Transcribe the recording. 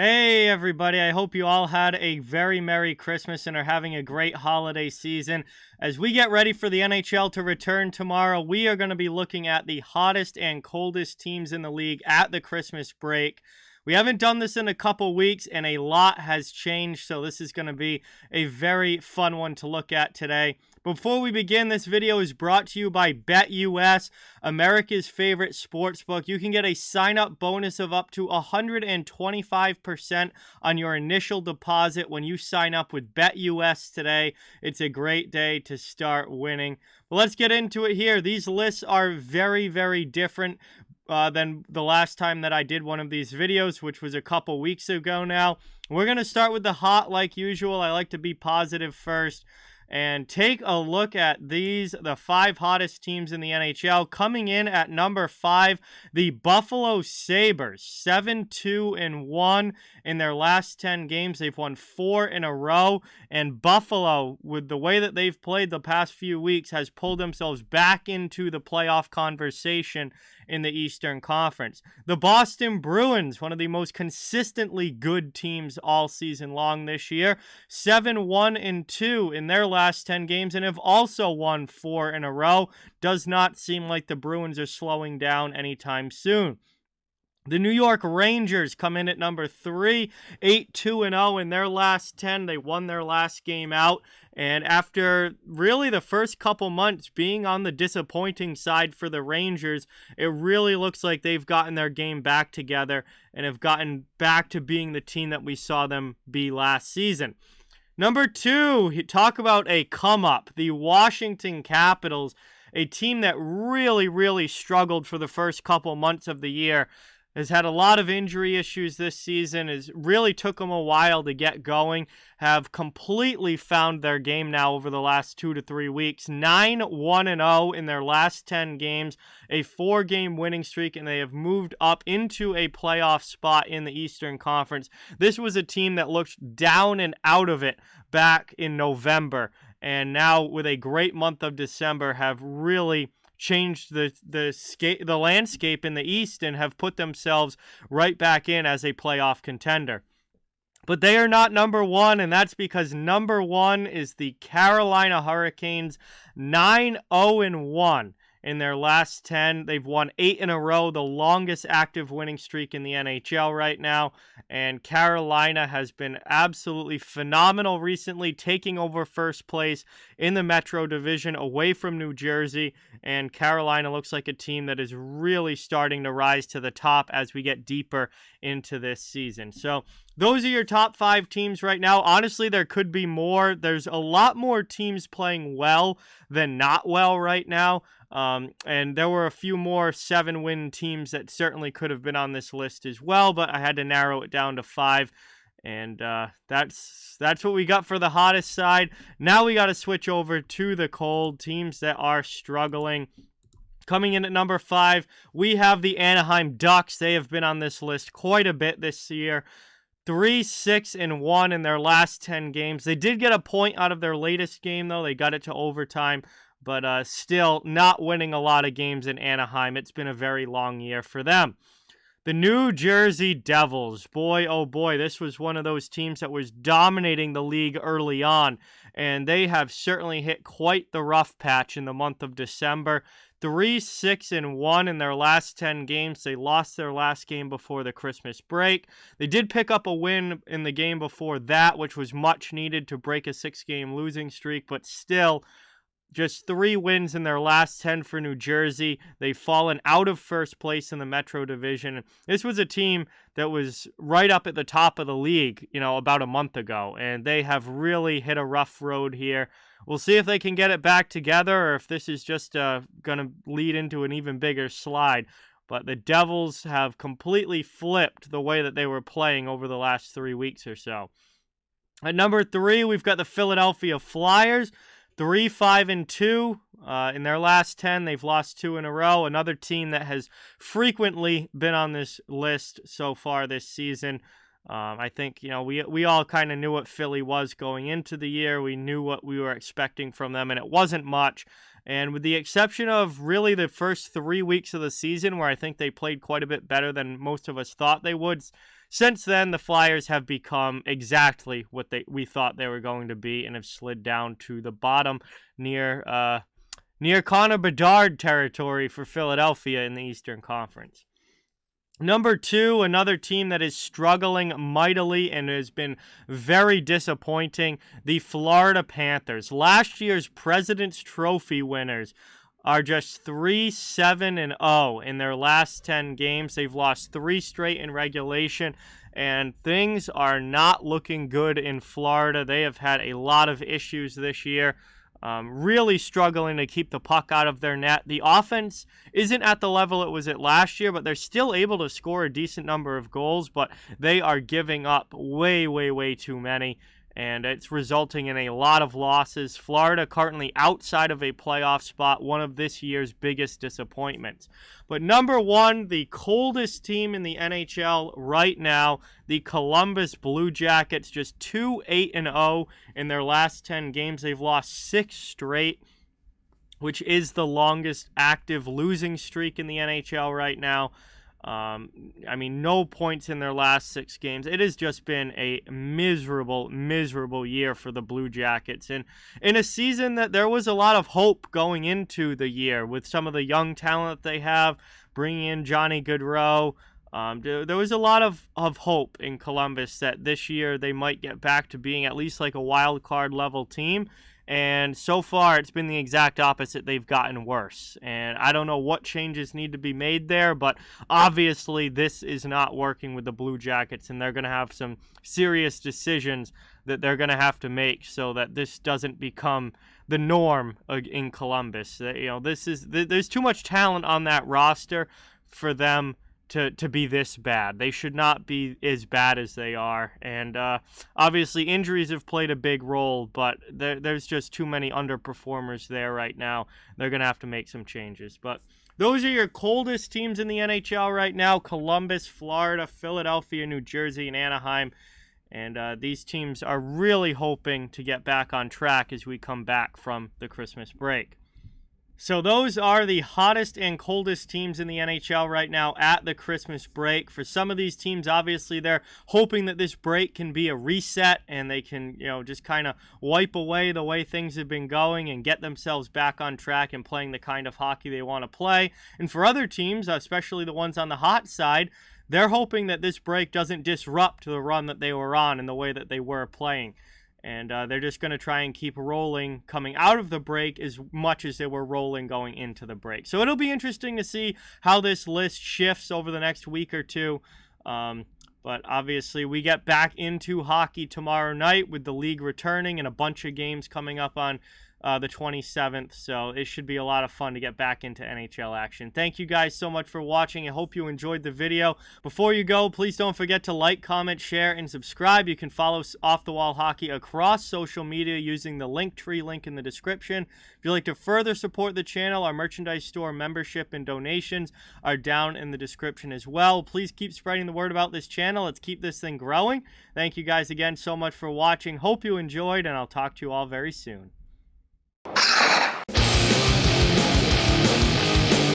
Hey everybody, I hope you all had a very Merry Christmas and are having a great holiday season. As we get ready for the NHL to return tomorrow, we are going to be looking at the hottest and coldest teams in the league at the Christmas break. We haven't done this in a couple weeks and a lot has changed, so this is going to be a very fun one to look at today. Before we begin, this video is brought to you by BetUS, America's favorite sportsbook. You can get a sign-up bonus of up to 125% on your initial deposit when you sign up with BetUS today. It's a great day to start winning. But let's get into it here. These lists are very, very different than the last time that I did one of these videos, which was a couple weeks ago now. We're going to start with the hot like usual. I like to be positive first. And take a look at these, the 5 hottest teams in the NHL. Coming in at number 5, the Buffalo Sabres, 7-2-1 in their last 10 games. They've won 4 in a row. And Buffalo, with the way that they've played the past few weeks, has pulled themselves back into the playoff conversation in the Eastern Conference. The Boston Bruins, one of the most consistently good teams all season long this year, 7-1-2 in their last 10 games and have also won 4 in a row. Does not seem like the Bruins are slowing down anytime soon. The New York Rangers come in at number 3, 8-2-0 in their last 10. They won their last game out. And after really the first couple months being on the disappointing side for the Rangers, it really looks like they've gotten their game back together and have gotten back to being the team that we saw them be last season. Number 2, talk about a come-up. The Washington Capitals, a team that really struggled for the first couple months of the year, has had a lot of injury issues this season. It really took them a while to get going. Have completely found their game now over the last 2 to 3 weeks. 9-1-0 in their last 10 games. A 4-game winning streak, and they have moved up into a playoff spot in the Eastern Conference. This was a team that looked down and out of it back in November. And now, with a great month of December, have really changed the landscape in the East and have put themselves right back in as a playoff contender. But they are not number 1, and that's because number 1 is the Carolina Hurricanes, 9-0-1 in their last 10. They've won 8 in a row, the longest active winning streak in the NHL right now. And Carolina has been absolutely phenomenal recently, taking over first place in the Metro Division away from New Jersey. And Carolina looks like a team that is really starting to rise to the top as we get deeper into this season. So those are your top 5 teams right now. Honestly, there could be more. There's a lot more teams playing well than not well right now. And there were a few more 7-win teams that certainly could have been on this list as well, but I had to narrow it down to 5. And that's what we got for the hottest side. Now we got to switch over to the cold teams that are struggling. Coming in at number 5, we have the Anaheim Ducks. They have been on this list quite a bit this year. 3-6-1 in their last 10 games. They did get a point out of their latest game, though. They got it to overtime, but still not winning a lot of games in Anaheim. It's been a very long year for them. The New Jersey Devils, boy, oh boy, this was one of those teams that was dominating the league early on, and they have certainly hit quite the rough patch in the month of December. 3-6-1 in their last 10 games. They lost their last game before the Christmas break. They did pick up a win in the game before that, which was much needed to break a 6-game losing streak, but still, just 3 wins in their last 10 for New Jersey. They've fallen out of first place in the Metro Division. This was a team that was right up at the top of the league, about a month ago, and they have really hit a rough road here. We'll see if they can get it back together or if this is just going to lead into an even bigger slide. But the Devils have completely flipped the way that they were playing over the last 3 weeks or so. At number 3, we've got the Philadelphia Flyers. 3-5-2 in their last 10. They've lost 2 in a row. Another team that has frequently been on this list so far this season. I think, we all kind of knew what Philly was going into the year. We knew what we were expecting from them, and it wasn't much. And with the exception of really the first 3 weeks of the season, where I think they played quite a bit better than most of us thought they would, since then, the Flyers have become exactly what we thought they were going to be and have slid down to the bottom near Connor Bedard territory for Philadelphia in the Eastern Conference. Number 2, another team that is struggling mightily and has been very disappointing, the Florida Panthers. Last year's President's Trophy winners are just 3-7-0 in their last 10 games. They've lost 3 straight in regulation, and things are not looking good in Florida. They have had a lot of issues this year. Really struggling to keep the puck out of their net. The offense isn't at the level it was at last year, but they're still able to score a decent number of goals, but they are giving up way, way, way too many, and it's resulting in a lot of losses. Florida currently outside of a playoff spot, one of this year's biggest disappointments. But number 1, the coldest team in the NHL right now, the Columbus Blue Jackets, just 2-8-0 in their last 10 games. They've lost 6 straight, which is the longest active losing streak in the NHL right now. I mean, no points in their last 6 games. It has just been a miserable, miserable year for the Blue Jackets. And in a season that there was a lot of hope going into the year with some of the young talent that they have, bringing in Johnny Gaudreau. There was a lot of hope in Columbus that this year they might get back to being at least like a wild card level team. And so far, it's been the exact opposite. They've gotten worse. And I don't know what changes need to be made there, but obviously this is not working with the Blue Jackets, and they're going to have some serious decisions that they're going to have to make so that this doesn't become the norm in Columbus. There's too much talent on that roster for them to be this bad. They should not be as bad as they are. And obviously injuries have played a big role, but there's just too many underperformers there right now. They're going to have to make some changes. But those are your coldest teams in the NHL right now: Columbus, Florida, Philadelphia, New Jersey, and Anaheim. And these teams are really hoping to get back on track as we come back from the Christmas break. So those are the hottest and coldest teams in the NHL right now at the Christmas break. For some of these teams, obviously, they're hoping that this break can be a reset and they can, just kind of wipe away the way things have been going and get themselves back on track and playing the kind of hockey they want to play. And for other teams, especially the ones on the hot side, they're hoping that this break doesn't disrupt the run that they were on and the way that they were playing. And they're just going to try and keep rolling coming out of the break as much as they were rolling going into the break. So it'll be interesting to see how this list shifts over the next week or two. But obviously we get back into hockey tomorrow night with the league returning and a bunch of games coming up on the 27th. So it should be a lot of fun to get back into NHL action. Thank you guys so much for watching. I hope you enjoyed the video. Before you go, please don't forget to like, comment, share, and subscribe. You can follow Off the Wall Hockey across social media using the Linktree link in the description. If you'd like to further support the channel, our merchandise store membership and donations are down in the description as well. Please keep spreading the word about this channel. Let's keep this thing growing. Thank you guys again so much for watching. Hope you enjoyed, and I'll talk to you all very soon.